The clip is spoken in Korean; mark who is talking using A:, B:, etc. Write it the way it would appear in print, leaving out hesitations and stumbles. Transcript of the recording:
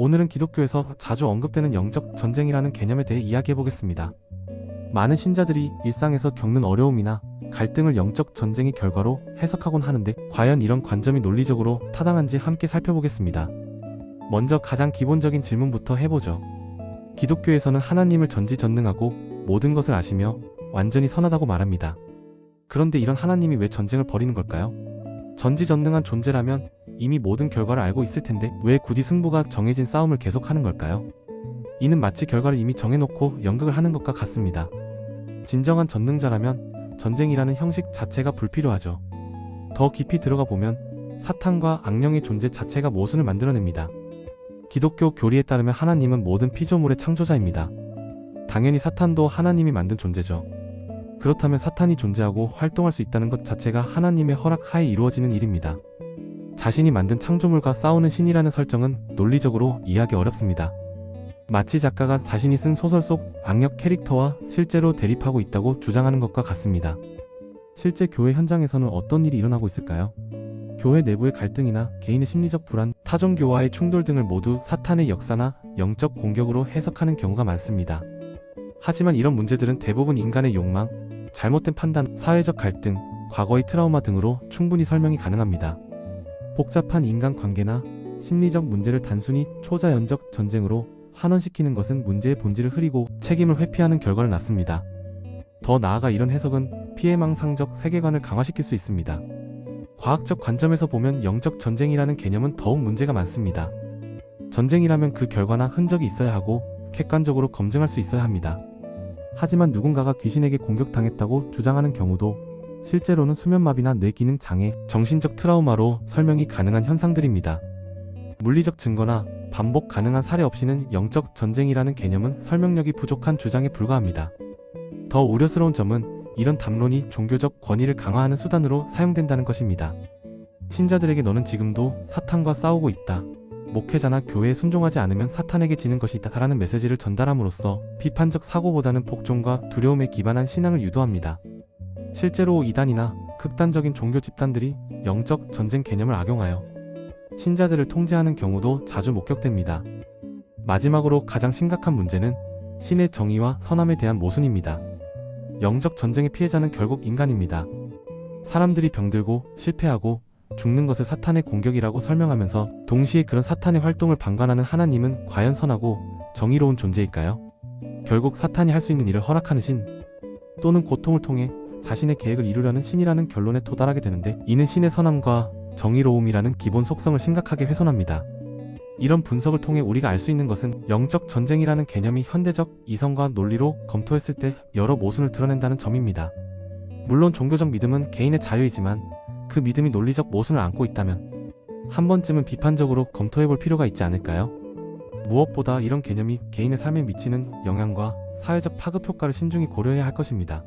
A: 오늘은 기독교에서 자주 언급되는 영적 전쟁이라는 개념에 대해 이야기해보겠습니다. 많은 신자들이 일상에서 겪는 어려움이나 갈등을 영적 전쟁의 결과로 해석하곤 하는데 과연 이런 관점이 논리적으로 타당한지 함께 살펴보겠습니다. 먼저 가장 기본적인 질문부터 해보죠. 기독교에서는 하나님을 전지전능하고 모든 것을 아시며 완전히 선하다고 말합니다. 그런데 이런 하나님이 왜 전쟁을 벌이는 걸까요? 전지전능한 존재라면 이미 모든 결과를 알고 있을 텐데 왜 굳이 승부가 정해진 싸움을 계속하는 걸까요? 이는 마치 결과를 이미 정해놓고 연극을 하는 것과 같습니다. 진정한 전능자라면 전쟁이라는 형식 자체가 불필요하죠. 더 깊이 들어가 보면 사탄과 악령의 존재 자체가 모순을 만들어냅니다. 기독교 교리에 따르면 하나님은 모든 피조물의 창조자입니다. 당연히 사탄도 하나님이 만든 존재죠. 그렇다면 사탄이 존재하고 활동할 수 있다는 것 자체가 하나님의 허락 하에 이루어지는 일입니다. 자신이 만든 창조물과 싸우는 신이라는 설정은 논리적으로 이해하기 어렵습니다. 마치 작가가 자신이 쓴 소설 속 악역 캐릭터와 실제로 대립하고 있다고 주장하는 것과 같습니다. 실제 교회 현장에서는 어떤 일이 일어나고 있을까요? 교회 내부의 갈등이나 개인의 심리적 불안, 타종교와의 충돌 등을 모두 사탄의 역사나 영적 공격으로 해석하는 경우가 많습니다. 하지만 이런 문제들은 대부분 인간의 욕망, 잘못된 판단, 사회적 갈등, 과거의 트라우마 등으로 충분히 설명이 가능합니다. 복잡한 인간관계나 심리적 문제를 단순히 초자연적 전쟁으로 환원시키는 것은 문제의 본질을 흐리고 책임을 회피하는 결과를 낳습니다. 더 나아가 이런 해석은 피해망상적 세계관을 강화시킬 수 있습니다. 과학적 관점에서 보면 영적 전쟁이라는 개념은 더욱 문제가 많습니다. 전쟁이라면 그 결과나 흔적이 있어야 하고 객관적으로 검증할 수 있어야 합니다. 하지만 누군가가 귀신에게 공격당했다고 주장하는 경우도 실제로는 수면마비나 뇌기능 장애, 정신적 트라우마로 설명이 가능한 현상들입니다. 물리적 증거나 반복 가능한 사례 없이는 영적 전쟁이라는 개념은 설명력이 부족한 주장에 불과합니다. 더 우려스러운 점은 이런 담론이 종교적 권위를 강화하는 수단으로 사용된다는 것입니다. 신자들에게 너는 지금도 사탄과 싸우고 있다. 목회자나 교회에 순종하지 않으면 사탄에게 지는 것이다 라는 메시지를 전달함으로써 비판적 사고보다는 복종과 두려움에 기반한 신앙을 유도합니다. 실제로 이단이나 극단적인 종교 집단들이 영적 전쟁 개념을 악용하여 신자들을 통제하는 경우도 자주 목격됩니다. 마지막으로 가장 심각한 문제는 신의 정의와 선함에 대한 모순입니다. 영적 전쟁의 피해자는 결국 인간입니다. 사람들이 병들고 실패하고 죽는 것을 사탄의 공격이라고 설명하면서 동시에 그런 사탄의 활동을 방관하는 하나님은 과연 선하고 정의로운 존재일까요? 결국 사탄이 할 수 있는 일을 허락하는 신, 또는 고통을 통해 자신의 계획을 이루려는 신이라는 결론에 도달하게 되는데 이는 신의 선함과 정의로움이라는 기본 속성을 심각하게 훼손합니다. 이런 분석을 통해 우리가 알 수 있는 것은 영적 전쟁이라는 개념이 현대적 이성과 논리로 검토했을 때 여러 모순을 드러낸다는 점입니다. 물론 종교적 믿음은 개인의 자유이지만 그 믿음이 논리적 모순을 안고 있다면 한 번쯤은 비판적으로 검토해볼 필요가 있지 않을까요? 무엇보다 이런 개념이 개인의 삶에 미치는 영향과 사회적 파급 효과를 신중히 고려해야 할 것입니다.